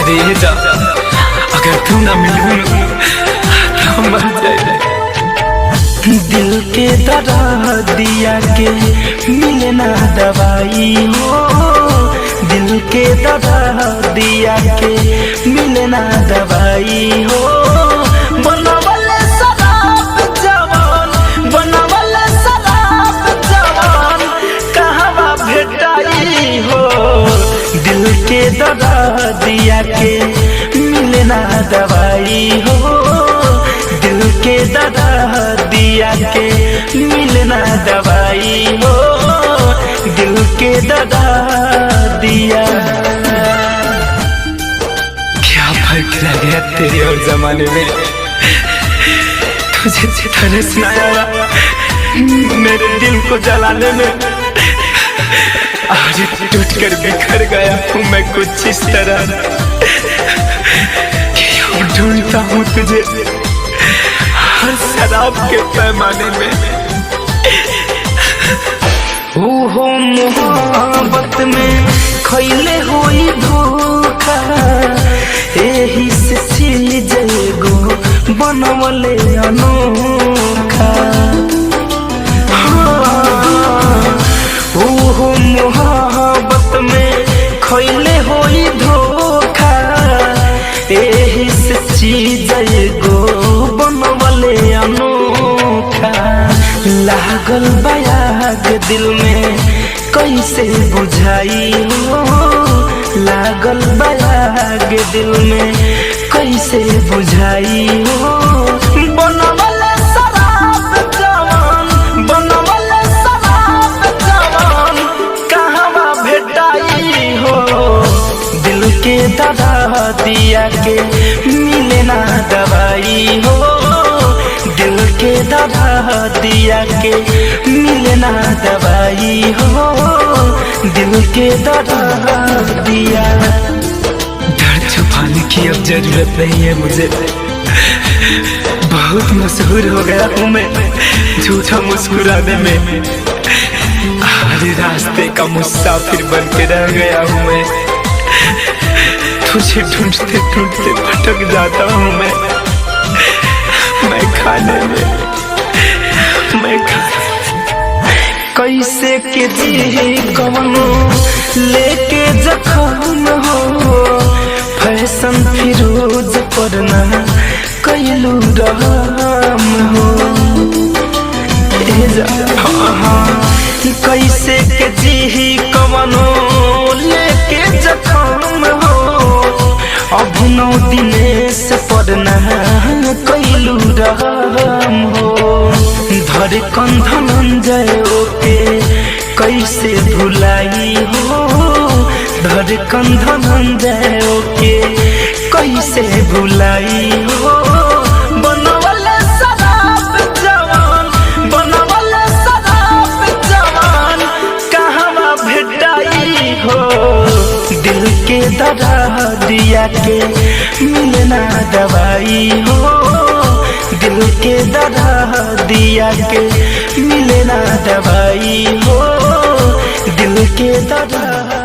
अरे जा, अगर तू ना मिलूं तो मर जाए। दिल के दर्द दिया के मिले ना दवाई हो, दिल के दर्द दिया के मिले ना दवाई हो। बनवले शराब जवान, बनवले शराब जवान कहवा भेटाई हो। दिल के दर्द दिया के मिले ना दवाई हो, दिल के दर्द दिया के मिले ना दवाई हो, दिल के दर्द दिया। क्या फर्क रह गया तेरे और जमाने में, तुझे जितना सुनाया मेरे दिल को जलाने में। आज टूट कर बिखर गया हूँ मैं कुछ इस तरह कि ढूंढता हूँ तुझे हर शराब के पैमाने में। ओहो मोहब्बत में खैले होई धोखा, एही से चीज एगो बनवले अनोखा। ओहो मोहब्बत में खैले होई धोखा, एही से चीज एगो बनवले अनोखा। लागल बायाग दिल में कैसे बुझाई हो, लागल बायाग दिल में कैसे बुझाई हो। बनवले शराब जवान, बनवले शराब जवान कहवा भेटाई हो। दिल के दर्द दिया के मिले ना दवाई हो, दिल के दर्द दिया के मिले ना दवाई हो, दिल के दर्द दिया। दर्द छुपाने की अब जरूरत नहीं है मुझे, बहुत मशहूर हो गया हूँ मैं झूठा मुस्कुराने में। हर रास्ते का मुसाफिर बन के रह गया हूँ मैं, तुझे ढूंढते ढूंढते भटक जाता हूँ मैं खाने में, मैं कैसे के जी कवनो लेके जखम हो। फैशन फिरोज पर ना कैलू रहम हो। कैसे के जी कवनो लेके जखम हो। अभिनव दिनेश पर ना कैलू रहम हो। धड़कन धनंजय ओके कैसे भुलाई हो, धड़कन धनंजय ओके कैसे भुलाई हो। बनवले शराब जवान, बनवले शराब जवान कहवा भेटाई हो। दिल के दर्द दिया के मिले ना दवाई हो, दिल के दर्द दिया के मिले ना दवाई हो, दिल के दर्द